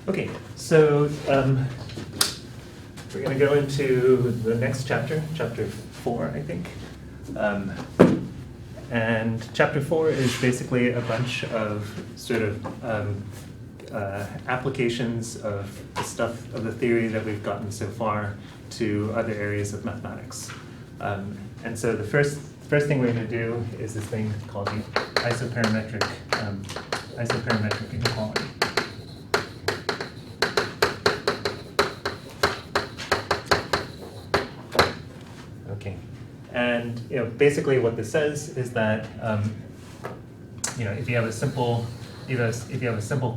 Okay, so we're going to go into the next chapter, chapter 4, I think. And chapter 4 is basically a bunch of sort of applications of the stuff, of the theory that we've gotten so far to other areas of mathematics. And so the first thing we're going to do is this thing called the isoperimetric inequality. Okay, and basically what this says is that if you have a simple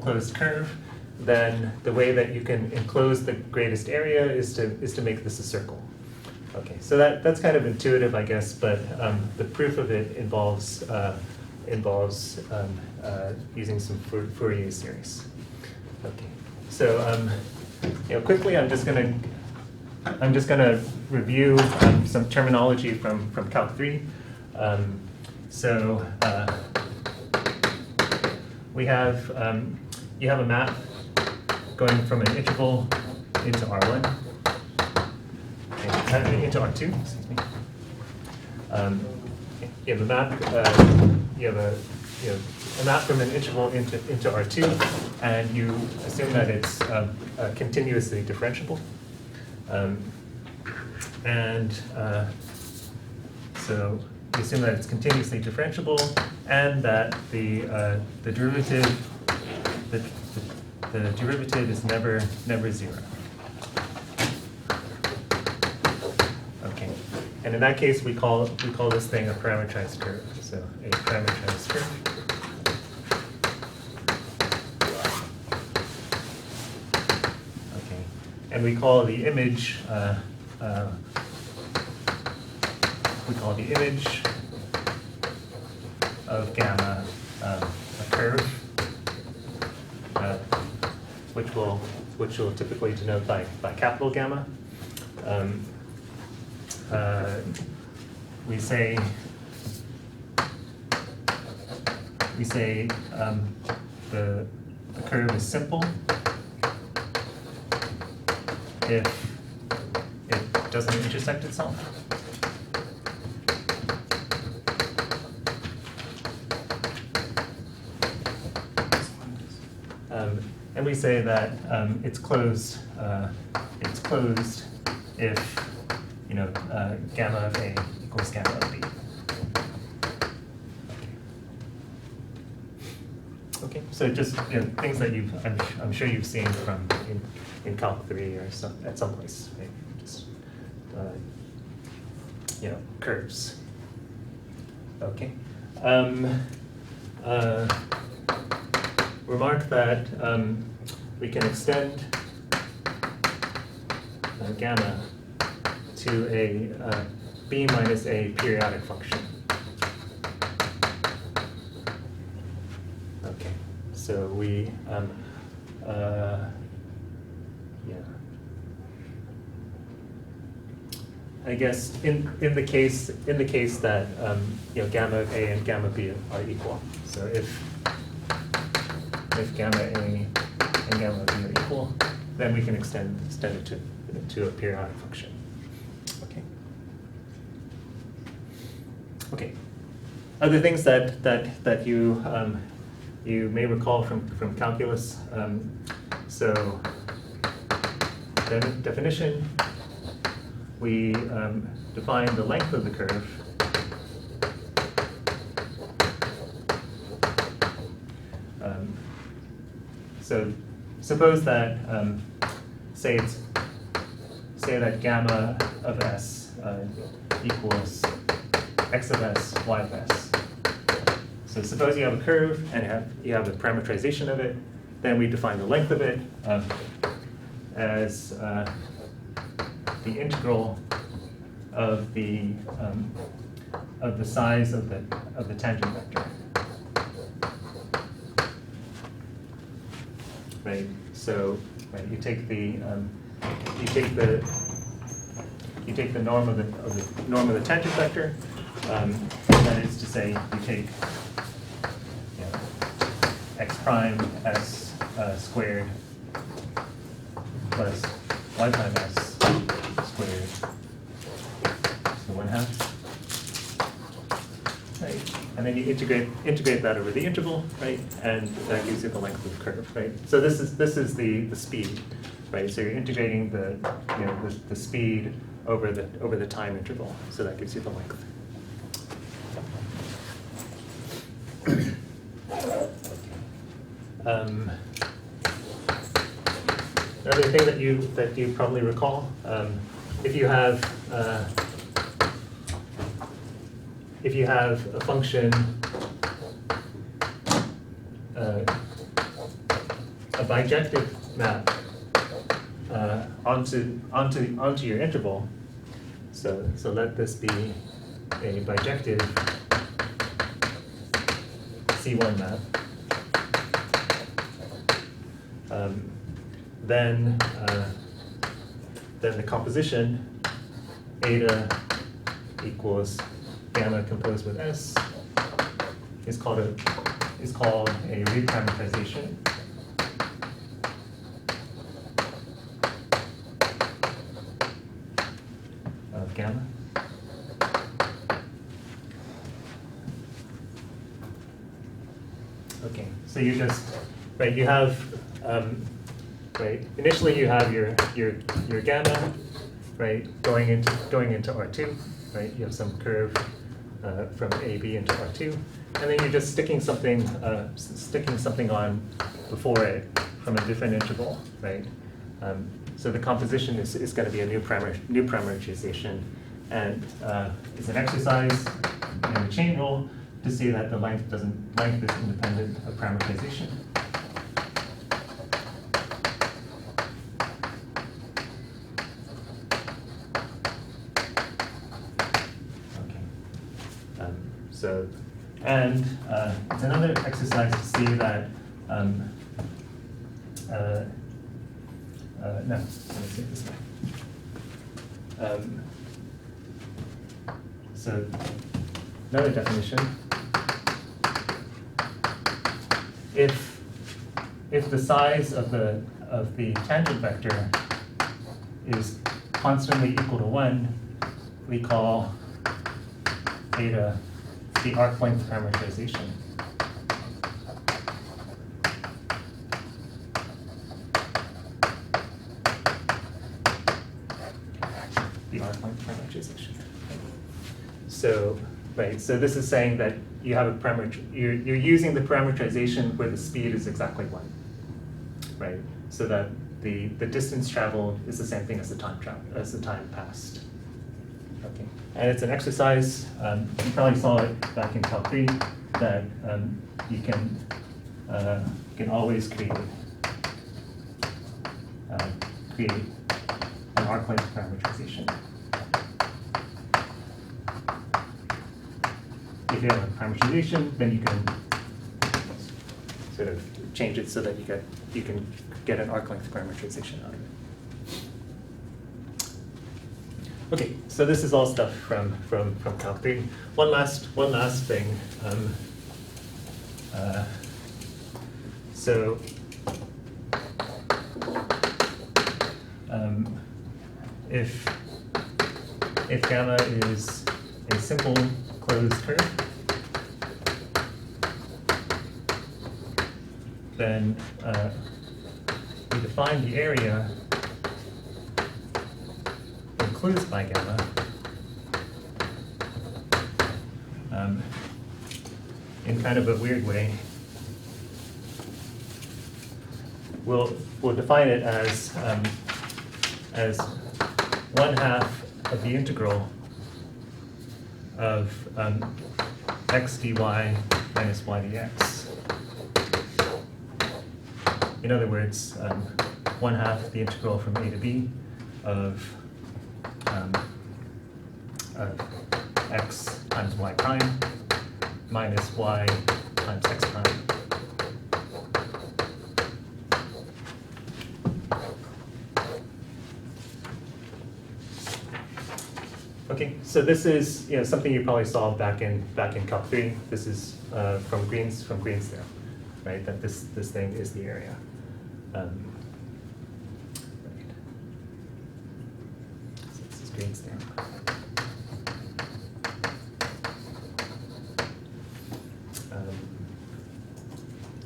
closed curve, then the way that you can enclose the greatest area is to make this a circle. Okay, so that's kind of intuitive, I guess, but the proof of it involves using some Fourier series. Okay, so quickly, I'm just gonna review some terminology from Calc 3. We have you have a map going from an interval into R1. Into R2, excuse me. You have a map. You have a map from an interval into R2, and you assume that it's continuously differentiable. So you assume that it's continuously differentiable, and that the derivative is never zero. Okay, and in that case, we call this thing a parametrized curve. So a parametrized curve. Okay, and we call the image of gamma a curve, which will typically denote by capital gamma. We say the curve is simple if it doesn't intersect itself. And we say that it's closed if gamma of A equals gamma of B. Okay, so just things that I'm sure you've seen from in Calc 3 or at some place, right? Just curves. Okay. Remark that we can extend gamma to a b minus a periodic function. Okay, so we I guess in the case that gamma of a and gamma b are equal. So if gamma a and gamma b are equal, then we can extend it to a periodic function. Okay. Okay. Other things that you may recall from calculus. So definition. We define the length of the curve so suppose that say that gamma of s equals x of s, y of s. So suppose you have a curve and you have a parametrization of it, then we define the length of it as the integral of the size of the tangent vector. Right. So you take the norm of the tangent vector. That is to say, you take x prime s squared plus y prime s squared, so 1/2. Right. And then you integrate that over the interval, right? And that gives you the length of the curve, right? So this is the speed, right? So you're integrating the speed over the time interval. So that gives you the length. Another thing that you probably recall, if you have a function, a bijective map onto your interval, so let this be a bijective C1 map. Then the composition eta equals gamma composed with S is called a reparametrization. Of gamma. Okay, so you just you have initially you have your gamma, right, going into R2, right? You have some curve from AB into R2, and then you're just sticking something on before it from a different interval, right? So the composition is going to be a new parametrization, and it's an exercise in the chain rule to see that the length is independent of parametrization. So, and it's another exercise to see that, no, let me see it this way. So, another definition. If the size of the tangent vector is constantly equal to 1, we call eta the Arclength parametrization. The Arclength parametrization. So, so this is saying that you have a you're using the parametrization where the speed is exactly 1, right? So that the distance traveled is the same thing as the time passed. Okay. And it's an exercise, you probably saw it back in Calc 3, that you can always create an Arclength parametrization. If you have a parametrization, then you can sort of change it so that you can get an Arclength parametrization out of it. Okay, so this is all stuff from Calc 3. One last thing. If gamma is a simple closed curve, then we define the area enclosed by gamma in kind of a weird way. We'll define it as 1/2 of the integral of x dy minus y dx. In other words, 1/2 the integral from a to b of x times y prime minus y times x prime. Okay, so this is something you probably saw back in Calc 3. This is from Green's theorem, right? That this thing is the area. Green's theorem.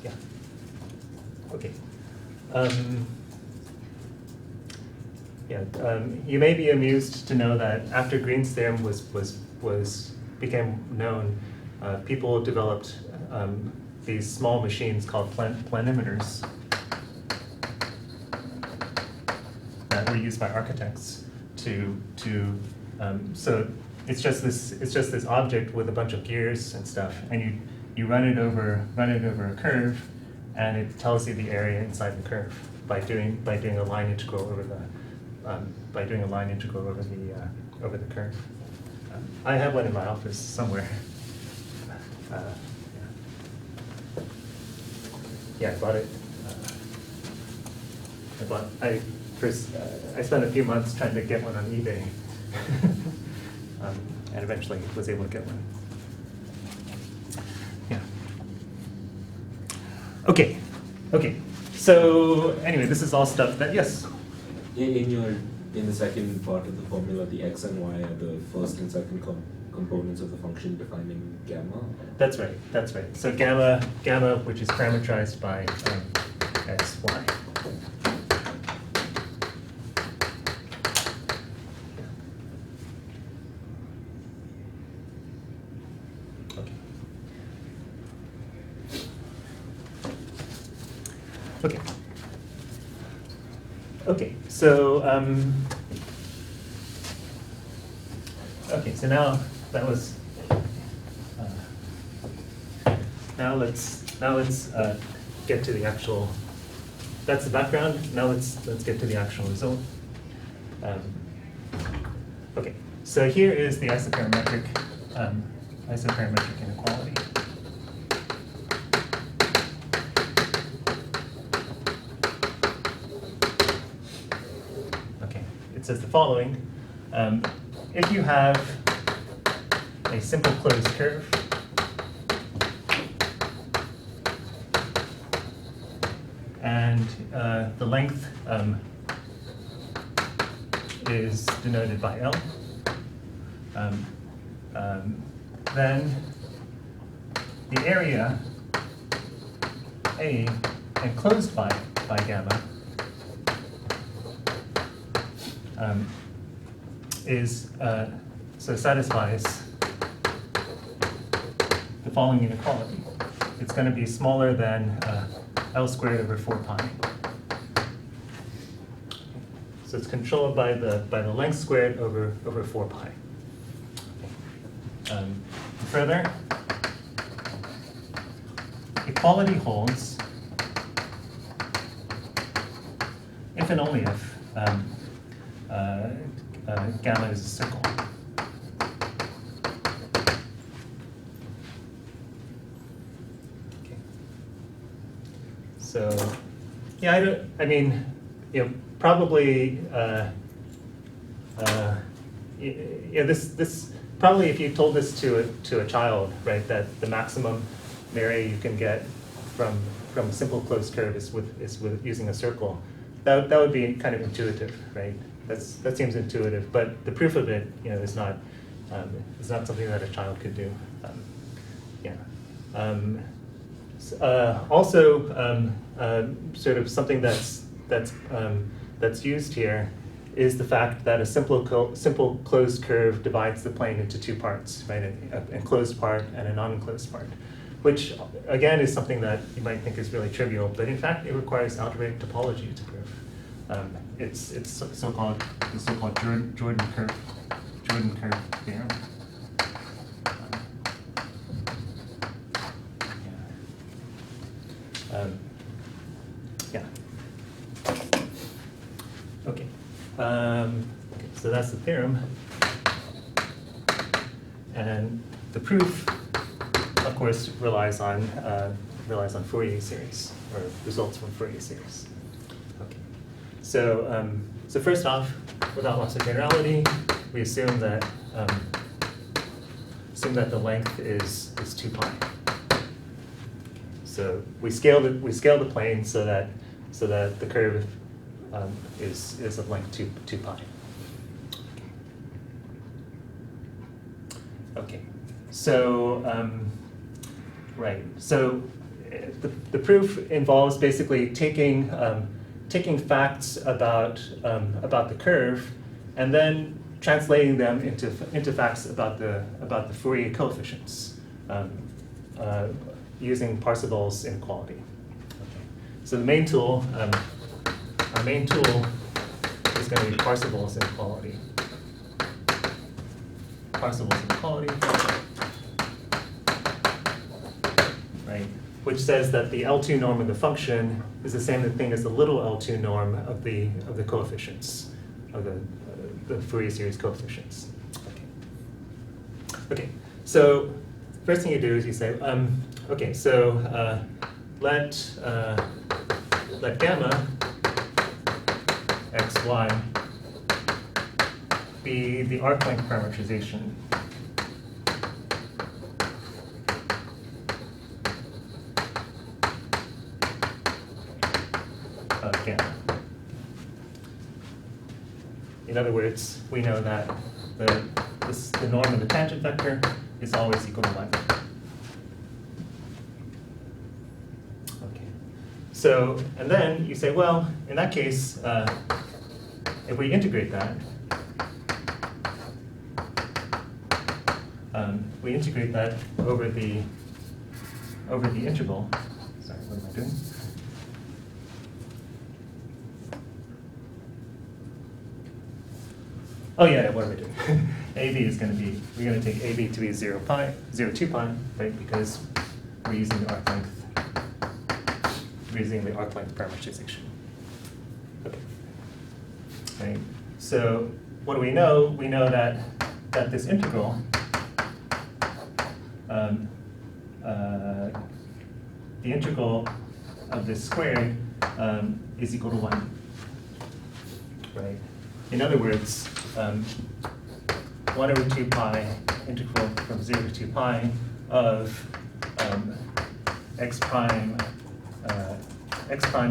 Yeah. Okay. You may be amused to know that after Green's theorem became known, people developed these small machines called planimeters that were used by architects so it's just this object with a bunch of gears and stuff, and you run it over a curve, and it tells you the area inside the curve by doing a line integral over the over the curve. I have one in my office somewhere. Yeah, I bought it. I spent a few months trying to get one on eBay, and eventually was able to get one. Yeah. Okay. So anyway, this is all stuff that, yes. In the second part of the formula, the x and y are the first and second components of the function defining gamma. That's right. So gamma, which is parametrized by x, y. Okay, so so now that was now let's get to the actual. That's the background. Now let's get to the actual result. Okay, so here is the isoperimetric inequality. It says the following: if you have a simple closed curve and the length is denoted by L, then the area A enclosed by gamma satisfies the following inequality. It's going to be smaller than L squared over 4 pi. So it's controlled by the length squared over 4 pi. Further, equality holds if and only if gamma is a circle. Okay. So, yeah, probably, this probably if you told this to a child, right, that the maximum area you can get from a simple closed curve is with using a circle, that would be kind of intuitive, right? That seems intuitive, but the proof of it, is not something that a child could do. Also, sort of something that's used here is the fact that a simple closed curve divides the plane into 2 parts, right? An enclosed part and a non-enclosed part, which again is something that you might think is really trivial, but in fact it requires algebraic topology to prove. It's the so-called Jordan curve theorem. Okay. So that's the theorem, and the proof, of course, relies on Fourier series, or results from Fourier series. Okay. So first off, without loss of generality, we assume that the length is 2 pi. So we scale the plane so that the curve is of length 2 pi. Okay, so right. So the proof involves basically taking taking facts about the curve, and then translating them into facts about the Fourier coefficients using Parseval's inequality. Okay. So the main tool, our main tool, is going to be Parseval's inequality. Parseval's inequality, right? Which says that the L2 norm of the function is the same thing as the little L2 norm of the coefficients of the Fourier series coefficients. Okay. So first thing you do is you say, okay, so let gamma xy be the Arclength parametrization of gamma. In other words, we know that the norm of the tangent vector is always equal to 1. Okay. So, and then you say, well, in that case, if we integrate that, we integrate that over the integral. Sorry, what am I doing? Oh yeah, what am I doing? AB is going to be, we're going to take AB to be 0 pi, 0 2 pi, right? Because we're using the Arclength. We're using the Arclength parametrization. Okay. Right. So what do we know? We know that this integral the integral of this squared is equal to 1, right? In other words, 1 over 2 pi integral from 0 to 2 pi of x prime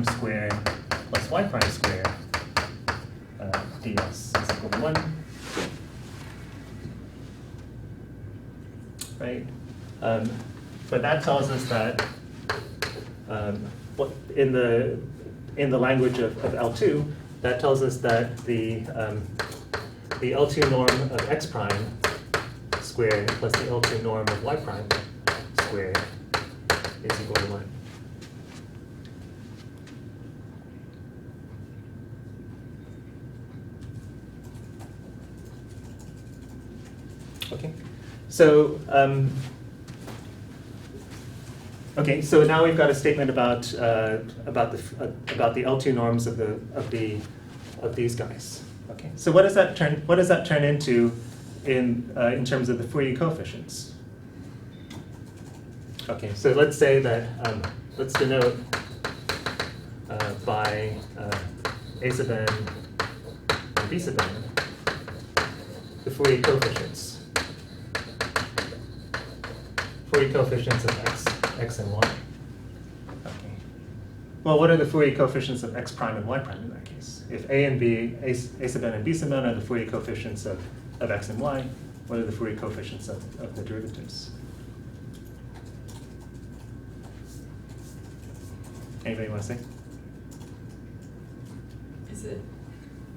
squared plus y prime squared ds is equal to 1, right? But that tells us that what in the language of L2, that tells us that the L2 norm of x prime squared plus the L2 norm of y prime squared is equal to 1. Okay, so okay, so now we've got a statement about the L2 norms of these guys. Okay, so what does that turn into in terms of the Fourier coefficients? Okay, so let's say that let's denote by a sub n and b sub n the Fourier coefficients. Fourier coefficients of x and y. Okay. Well, what are the Fourier coefficients of x prime and y prime in that case? If a and b, a sub n and b sub n are the Fourier coefficients of x and y, what are the Fourier coefficients of the derivatives? Anybody want to say? Is it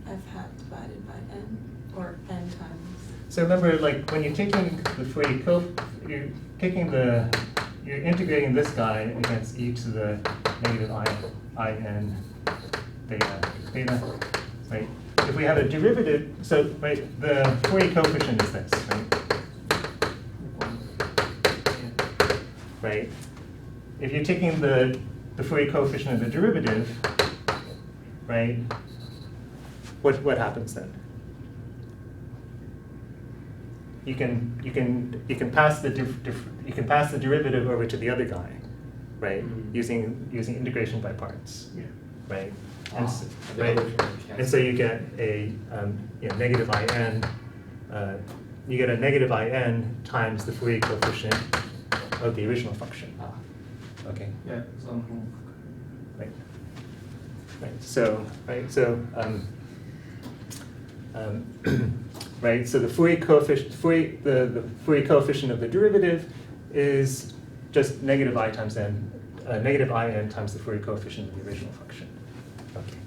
f hat divided by n, or n times? So remember, like when you're taking the Fourier you're integrating this guy against e to the negative I n theta, right? If we have a derivative, so right, the Fourier coefficient is this, right? Right. If you're taking the Fourier coefficient of the derivative, right? What happens then? You can pass the derivative over to the other guy, right? Mm-hmm. Using integration by parts, Yeah. right? Right. And so you get a negative in. You get a negative in times the Fourier coefficient of the original function. Okay. Yeah. Right. Right. So right? So the Fourier coefficient, the Fourier coefficient of the derivative is just negative I times n, negative in times the Fourier coefficient of the original function. Okay.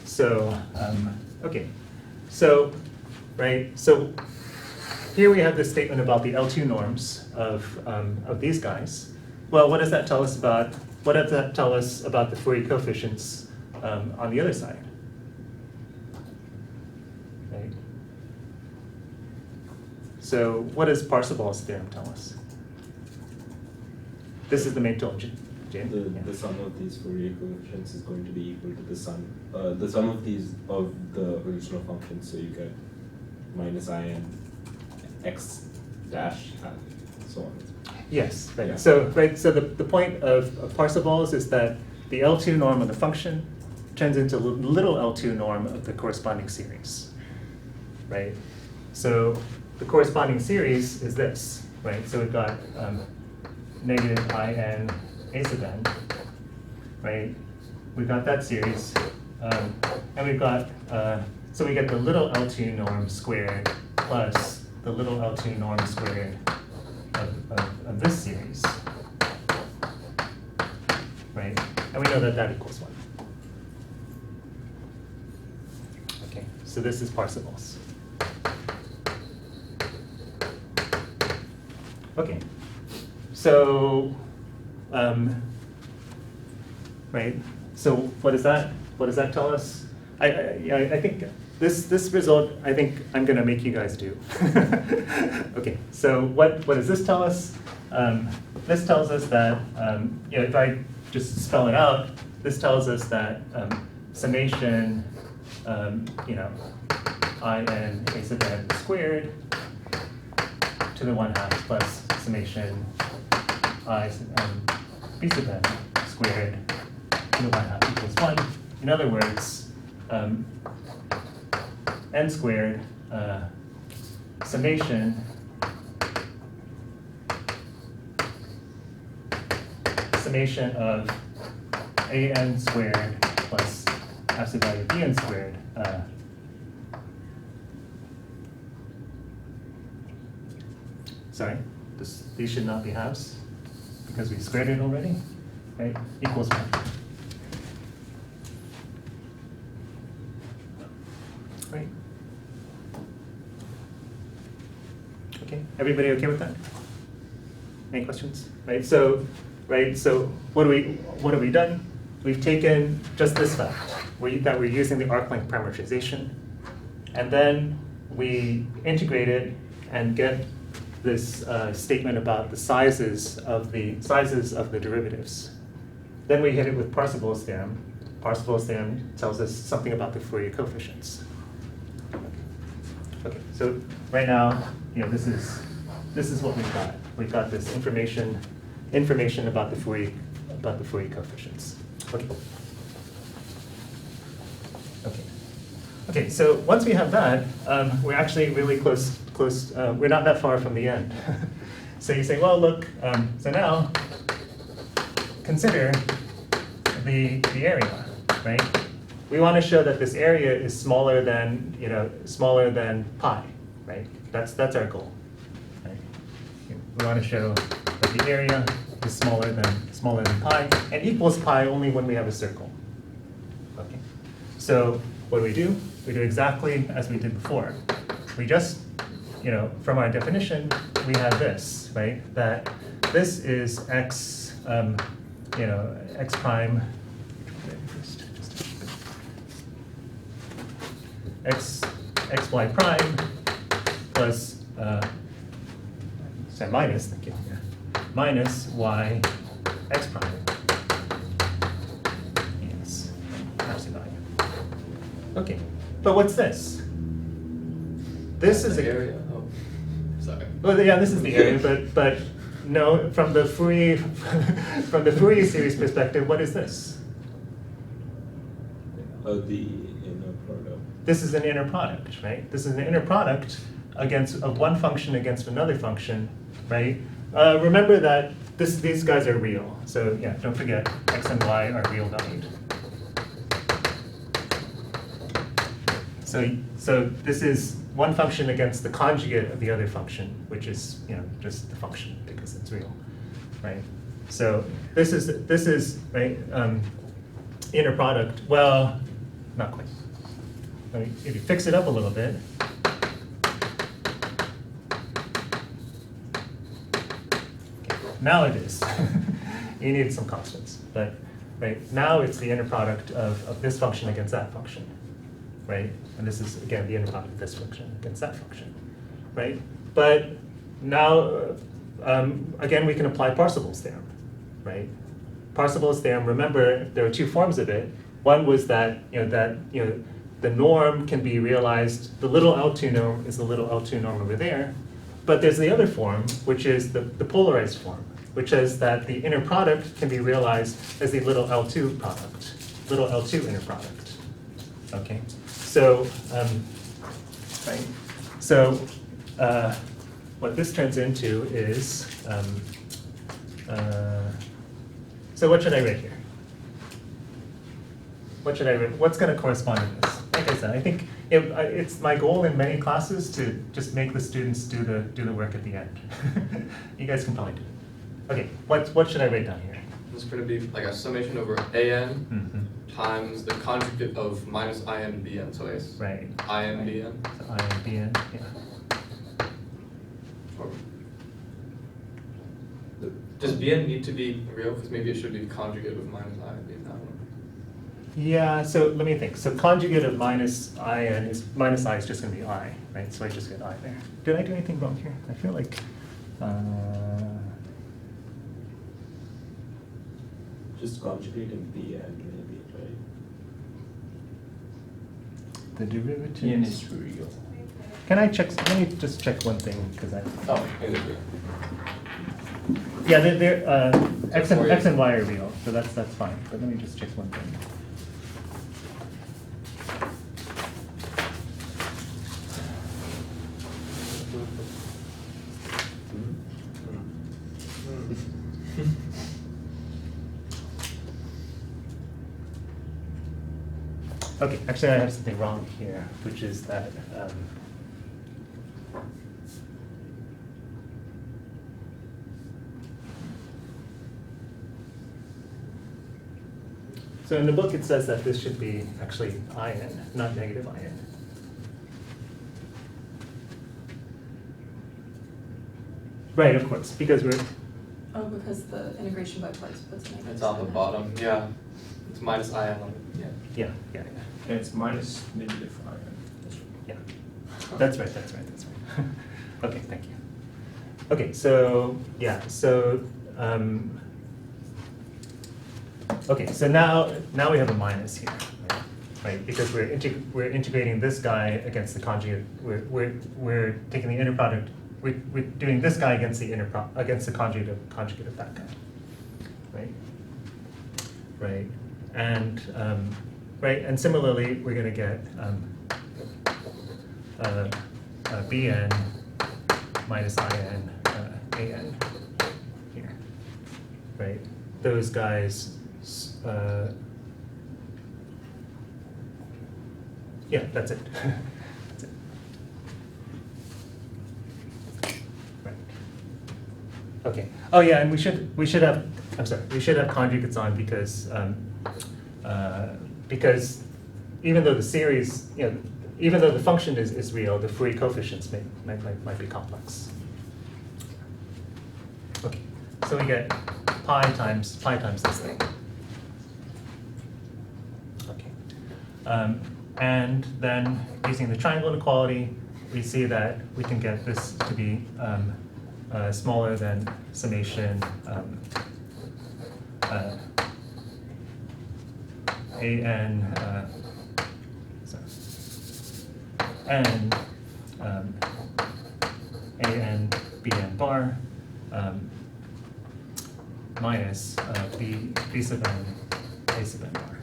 So, okay. So, right, so here we have this statement about the L2 norms of these guys. Well, what does that tell us about, what does that tell us about the Fourier coefficients on the other side? Right? So what does Parseval's theorem tell us? This is the main tool, Jim. The sum of these Fourier coefficients is going to be equal to the sum of these of the original function, so you get minus in x dash and so on. Yes, right. Yeah. So the point of Parseval's is that the L2 norm of the function turns into little L2 norm of the corresponding series, right? So the corresponding series is this, right? So we've got negative in a sub n, right? We've got that series, and we've got, so we get the little L2 norm squared plus the little L2 norm squared of this series, right? And we know that that equals 1. Okay, so this is Parseval's. Okay, so, right, so what does that tell us? I think this result, I think I'm going to make you guys do. Okay, so what does this tell us? This tells us that, you know, if I just spell it out, this tells us that summation, you know, in a sub n squared to the 1/2 plus summation I b sub n squared to the 1/2 equals 1. In other words, n squared summation of an squared plus absolute value of bn squared sorry, these should not be halves because we squared it already, right? Equals 1. Right. Okay, everybody okay with that? Any questions? Right, so what have we done? We've taken just this fact, that we're using the Arclength parametrization, and then we integrate it and get this statement about the sizes of the derivatives. Then we hit it with Parseval's theorem. Parseval's theorem tells us something about the Fourier coefficients. Okay, so right now, you know, this is what we've got. We've got this information about the Fourier coefficients. Okay. Okay. So once we have that, we're actually really close. We're not that far from the end. So you say, well, look. So now, consider the area, right? We want to show that this area is smaller than pi, right? That's our goal, right? We want to show that the area is smaller than pi and equals pi only when we have a circle. Okay. So what do? We do exactly as we did before. We just, you know, from our definition, we have this, right? That this is x, you know, x prime. Xy prime plus, say minus, thank you, yeah, minus y x prime. Yes, absolute value. Okay, but what's this? This is the a area. Oh, sorry. Well, yeah, this is the area, but no, from the Fourier series perspective, what is this? The inner product. This is an inner product, right? This is an inner product of one function against another function, right? Remember that these guys are real. So yeah, don't forget x and y are real valued. So this is one function against the conjugate of the other function, which is just the function because it's real, right? So this is right inner product. Well, not quite. I mean, if you fix it up a little bit. Now it is. You need some constants, but right now it's the inner product of this function against that function, right? And this is again the inner product of this function against that function, right? But now again we can apply Parseval's theorem, right? Parseval's theorem. Remember, there are two forms of it. One was that the norm can be realized. The little L2 norm is the little L2 norm over there. But there's the other form, which is the polarized form, which says that the inner product can be realized as the little L2 product, little L2 inner product. Okay, so right. So what this turns into is so what should I write here? What should I write? What's going to correspond to this? Like I said, I think it's my goal in many classes to just make the students do the work at the end. You guys can probably do it. Okay, what should I write down here? This is going to be like a summation over an times the conjugate of minus in bn. So it's right. In bn. So in bn, yeah. Or does bn need to be real? Because maybe it should be conjugate of minus in bn. Yeah, so let me think. So conjugate of minus I is just going to be I, right? So I just get I there. Did I do anything wrong here? I feel like just conjugating bn maybe, right? The derivative. Bn is real. Can I check? Let me just check one thing because I. Oh, it is real. Yeah, x and y are real, so that's fine. But let me just check one thing. Okay, actually I have something wrong here, which is that so in the book it says that this should be actually in, not negative in. Right, of course, because we're... Oh, because the integration by parts puts negative. It's on the bottom, yeah. It's minus in on it, yeah. Yeah. And it's minus negative Yeah, that's right. Okay, thank you. Okay, so yeah, so okay, so now we have a minus here, right? Because we're integrating this guy against the conjugate. We're taking the inner product. We're doing this guy against the against the conjugate of that guy, right? Right, and right, and similarly, we're going to get bn minus in an here, right? Those guys, yeah, that's it. That's it. Right. Okay. Oh yeah, and we should have. I'm sorry. We should have conjugates on because even though the series, even though the function is real, the Fourier coefficients might be complex. Okay, so we get pi times this thing. Okay, and then using the triangle inequality, we see that we can get this to be smaller than summation and bn bar minus b sub n a sub n bar.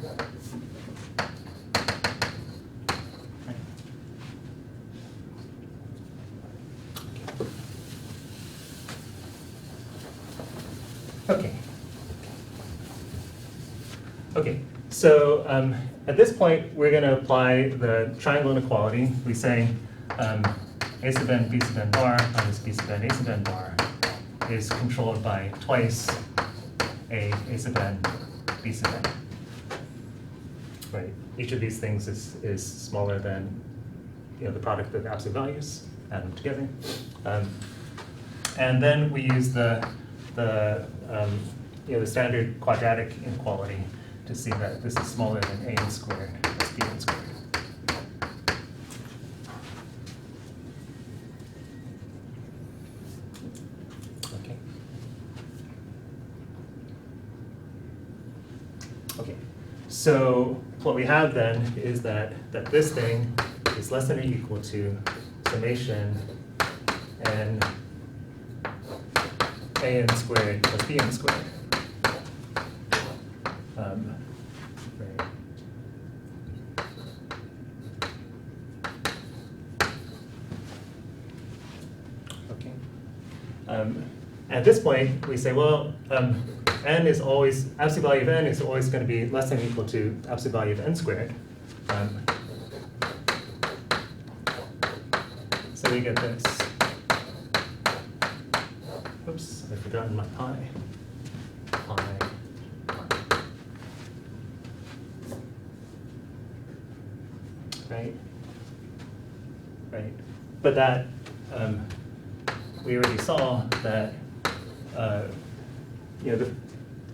Okay. Okay. So at this point, we're going to apply the triangle inequality. We say a sub n b sub n bar minus b sub n a sub n bar is controlled by twice a sub n b sub n. Right. Each of these things is smaller than the product of the absolute values, add them together, and then we use the standard quadratic inequality to see that this is smaller than a n squared plus b n squared. Okay. Okay. So what we have then is that this thing is less than or equal to summation n a n squared plus b n squared. Right. Okay. At this point, we say, well, n is always, absolute value of n is always going to be less than or equal to absolute value of n squared. So we get this. Oops, I've forgotten my pi. Right? Right. But that, we already saw that,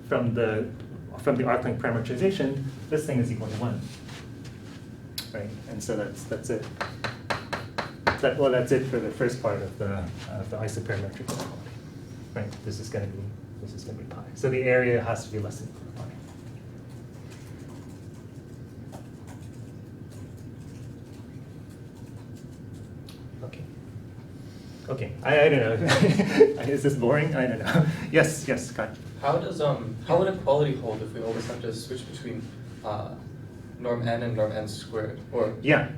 from the Arclength parametrization, this thing is equal to 1. Right? And so that's it. That's it for the first part of the isoperimetric inequality. Right? This is going to be pi. So the area has to be less than equal to pi. Okay. Okay. I don't know. Is this boring? I don't know. Yes. Kai. How would equality hold if we always have to switch between norm n and norm n squared? Or yeah.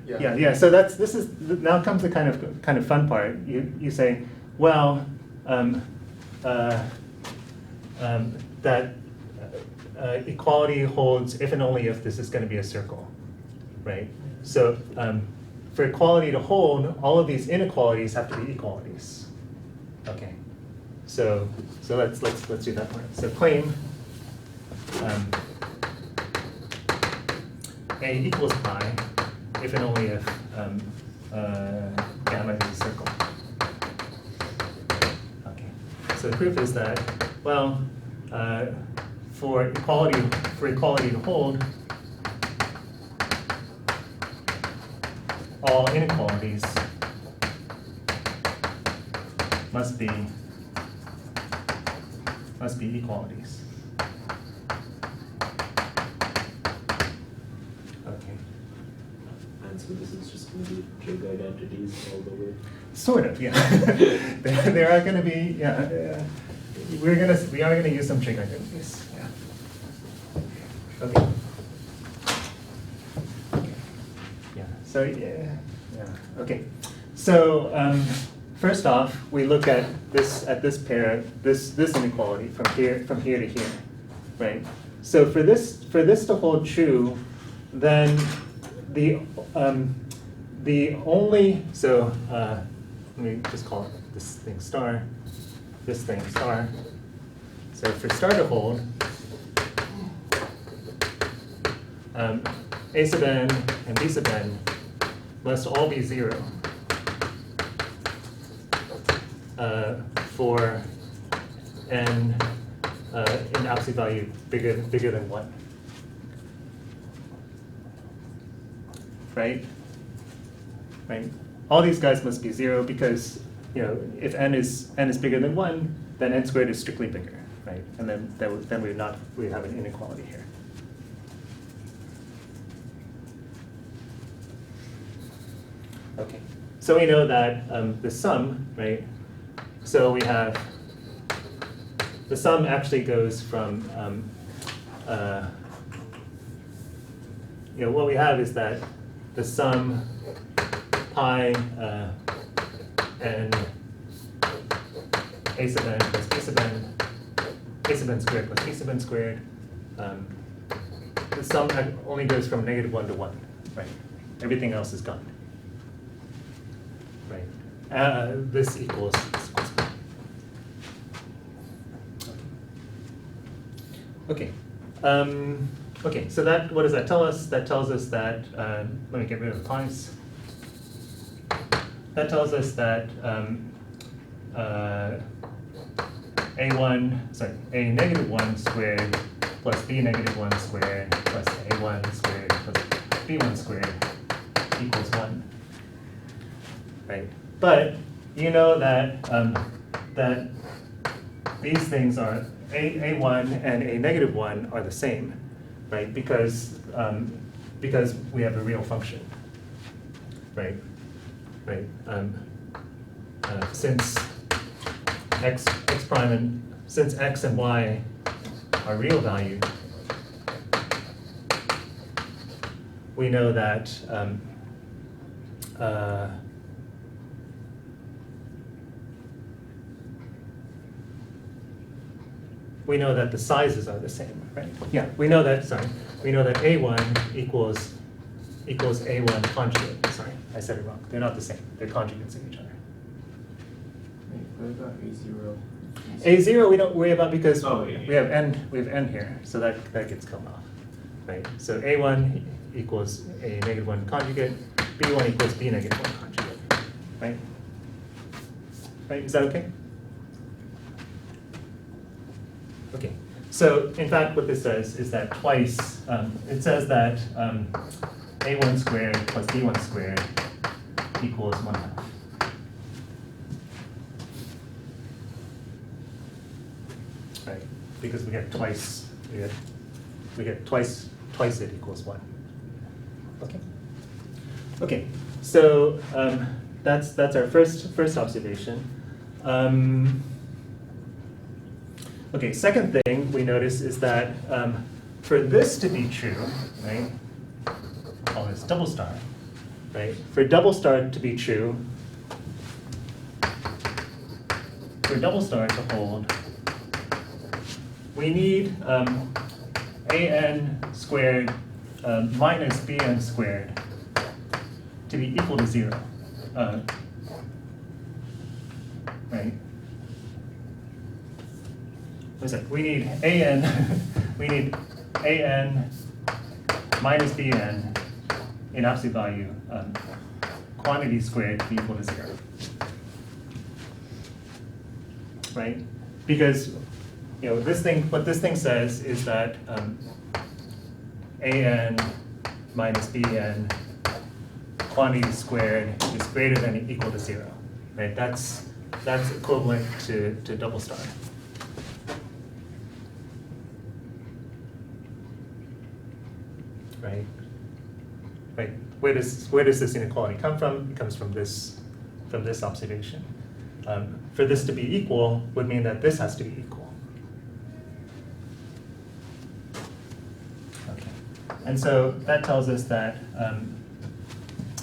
So now comes the kind of fun part. You say, well, that equality holds if and only if this is going to be a circle, right? So for equality to hold, all of these inequalities have to be equalities. Okay. So let's do that part. So claim a equals pi if and only if gamma is a circle. Okay. So the proof is that, well, for equality to hold, all inequalities must be equalities. Okay. And so this is just going to be trig identities all the way? Sort of, yeah. there are going to be, we are going to use some trig identities. Yeah. Okay. Yeah. So Okay. So first off, we look at this pair, this inequality from here to here, right? So for this to hold true, then the only let me just call it this thing star, this thing star. So for star to hold, a sub n and b sub n must all be 0 for n in absolute value bigger than 1. Right? All these guys must be 0 because if n is bigger than 1, then n squared is strictly bigger, right? And then we have an inequality here. Okay, so we know that the sum, right? So we have the sum actually goes from what we have is that the sum pi n a sub n plus a sub n squared plus b sub n squared. the sum only goes from -1 to 1, right? Everything else is gone, right? This equals 1. Okay. Okay, so that, what does that tell us? That tells us that, let me get rid of the times. That tells us that a -1 squared plus b -1 squared plus a1 squared plus b1 squared equals 1, right? But you know that that these things are a1 and a -1 are the same, right? Because we have a real function, right? Right. Since x prime and since x and y are real value, we know that the sizes are the same, right? Yeah, we know that. Sorry, we know that a1 equals a1 conjugate. Sorry, I said it wrong. They're not the same. They're conjugates of each other. Wait, what about a0? A0 we don't worry about because yeah. we have n here, so that gets killed off, right? So a1 equals a -1 conjugate, b1 equals b -1 conjugate, right? Right? Is that okay? Okay. So in fact, what this says is that twice it says that a1 squared plus b1 squared equals 1/2. Right, because we get twice, we get twice it equals 1. Okay. Okay. So that's our first observation. Okay. Second thing we notice is that for this to be true, right? Call this double star, right? For double star to be true, for double star to hold, we need an squared minus bn squared to be equal to 0, right? Listen, we need an minus bn in absolute value quantity squared to be equal to 0, right? Because what this thing says is that an minus bn quantity squared is greater than or equal to 0, right? That's equivalent to double star. Right? Right. Where does this inequality come from? It comes from this observation. For this to be equal would mean that this has to be equal. Okay. And so that tells us that,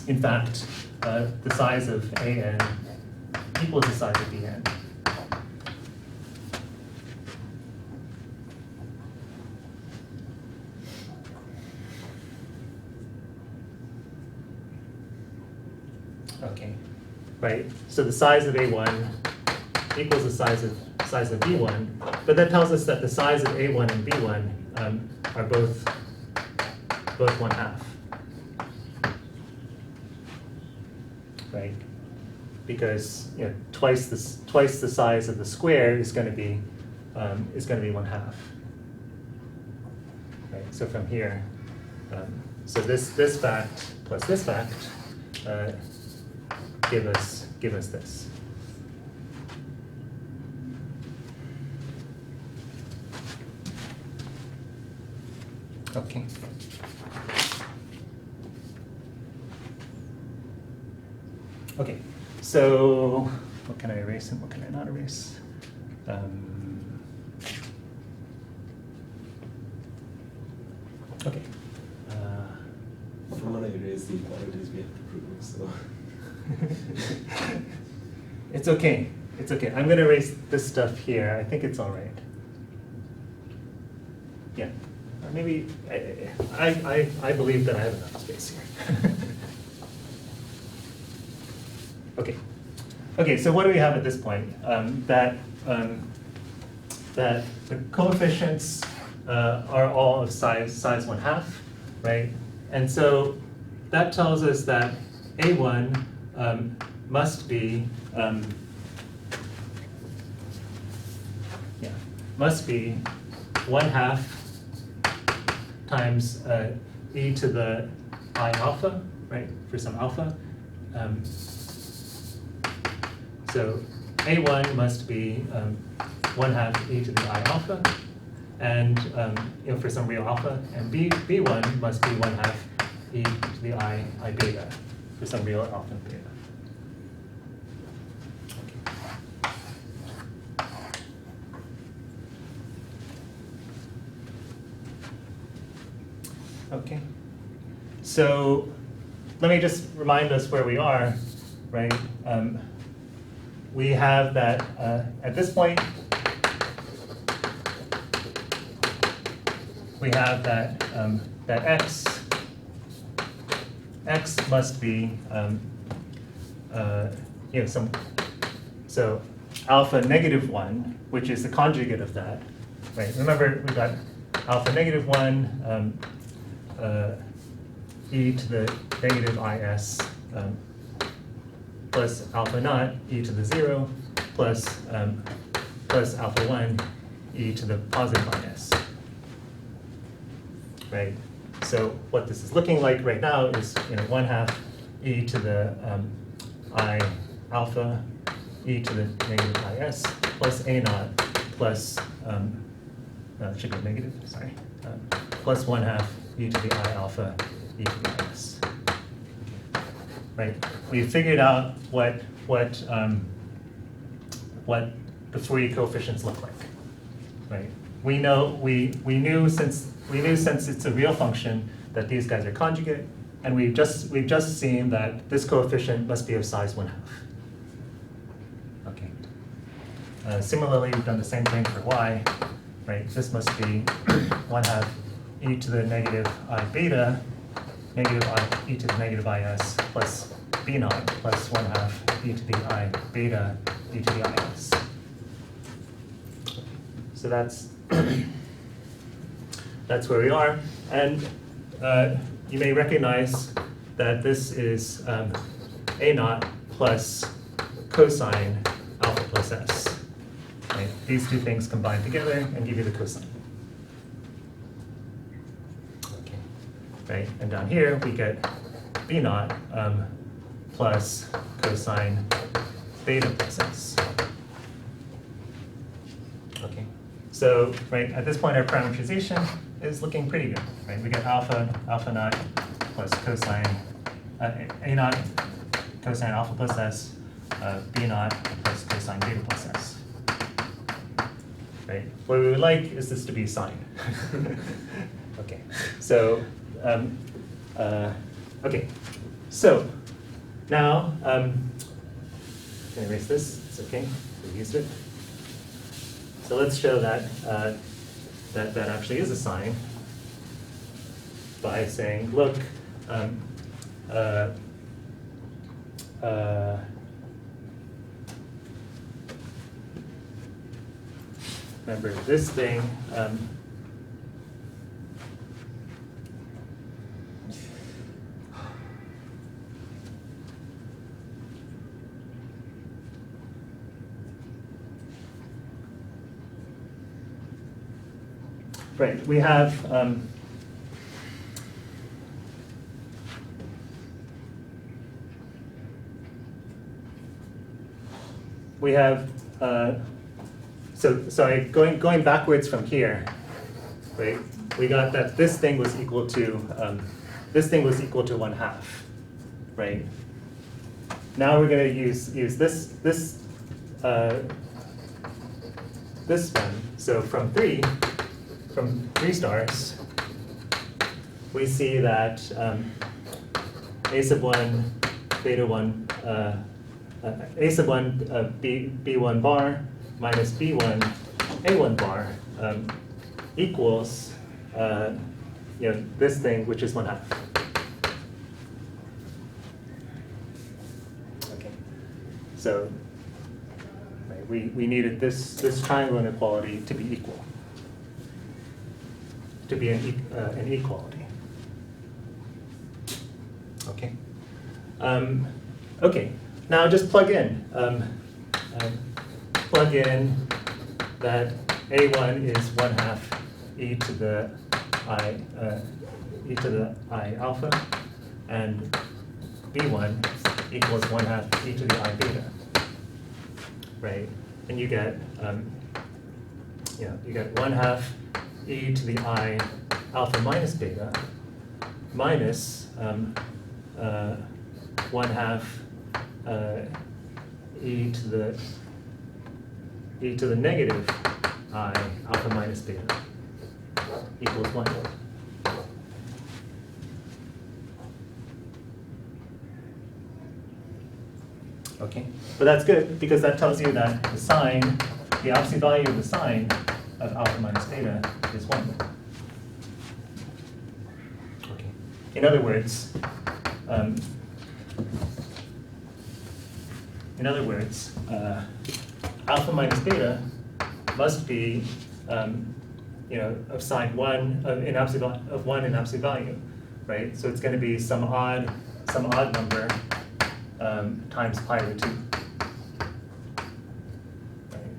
in fact, the size of an equals the size of bn. Okay, right. So the size of A1 equals the size of B1, but that tells us that the size of A1 and B1 are both 1/2, right? Because twice the size of the square is going to be 1/2, right? So from here, so this fact plus this fact give us this. Okay. Okay. So what can I erase and what can I not erase? Okay. If we want to erase the equalities, we have to prove so. It's okay. It's okay. I'm going to erase this stuff here. I think it's all right. Yeah. maybe, I believe that I have enough space here. Okay. Okay, so what do we have at this point? That the coefficients are all of size 1/2, right? And so that tells us that A1 must be 1/2 times e to the I alpha, right, for some alpha. So A1 must be 1/2 e to the I alpha, and for some real alpha, and B1 must be 1/2 e to the I beta for some real alpha and beta. Okay, so let me just remind us where we are, right? We have that at this point, we have that that x must be so alpha -1, which is the conjugate of that, right? Remember, we got alpha -1 e to the negative is plus alpha naught e to the 0 plus alpha 1 e to the positive is. Right. So what this is looking like right now is 1/2 e to the I alpha e to the negative is plus a naught plus it should be negative, sorry, plus 1/2 e to the I alpha e to the is. Right. We figured out what the Fourier coefficients look like. Right. We knew since it's a real function that these guys are conjugate, and we've just seen that this coefficient must be of size 1/2. Okay. Similarly, we've done the same thing for y. Right. This must be 1/2 e to the negative I beta, negative I e to the negative is plus b naught plus 1/2 e to the I beta e to the is. So that's where we are, and you may recognize that this is a naught plus cosine alpha plus s. Right? These two things combine together and give you the cosine. Okay. Right, and down here we get b naught plus cosine beta plus s. Okay. So, right, at this point our parametrization is looking pretty good, right? We get alpha naught plus cosine, a naught cosine alpha plus s, b naught plus cosine beta plus s. Right? What we would like is this to be sine. Okay, so, okay, so now, can I erase this? It's okay, we used it. So let's show that that actually is a sine by saying, look, remember this thing, right, we have so sorry, going backwards from here, right? We got that this thing was equal to 1/2, right? Now we're going to use this one. So from 3 stars, we see that a sub 1 beta 1 a sub 1 b1 bar minus b1 a1 bar equals this thing, which is 1/2. Okay, so right, we needed this triangle inequality to be equal, to be an equality. Okay. Okay. Now just plug in. Plug in that A1 is 1/2 e to the I alpha, and B1 equals 1/2 e to the I beta. Right, and you get you get 1/2 e to the I alpha minus beta minus 1/2 e to the negative I alpha minus beta equals 1. Okay, but that's good because that tells you that the sign, the absolute value of the sign of alpha minus beta is 1. Okay, in other words, alpha minus beta must be, of sign 1 in absolute value, right? So it's going to be some odd number times pi over 2. Right?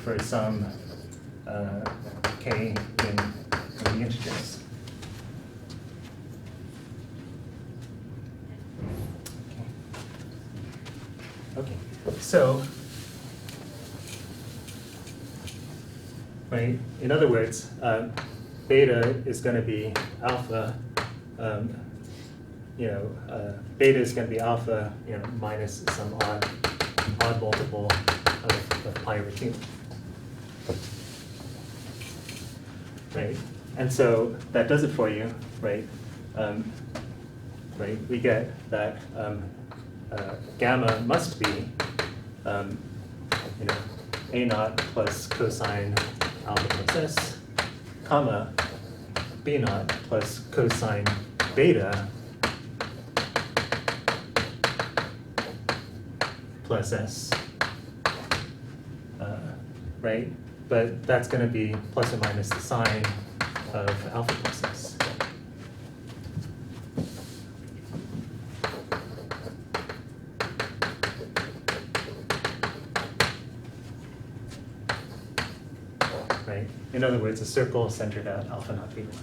For some k in the integers. Okay, so, right, in other words, beta is going to be alpha, beta is going to be alpha, minus some odd multiple of pi over 2. Right, and so that does it for you, right? Right, we get that gamma must be, a naught plus cosine alpha plus s, comma, b naught plus cosine beta plus s, right? But that's going to be plus or minus the sign of alpha plus s. Right? In other words, a circle centered at alpha naught beta 1.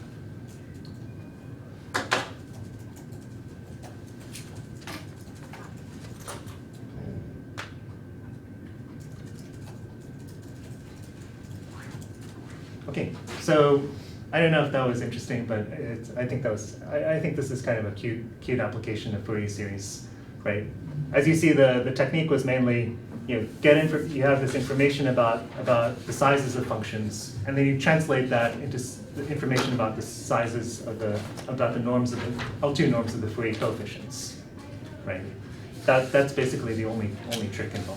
Okay, so I don't know if that was interesting, but I think this is kind of a cute application of Fourier series, right? As you see, the technique was mainly you have this information about the sizes of functions, and then you translate that into the information about the sizes of about the norms of the L2 norms of the Fourier coefficients, right? That's basically the only trick involved.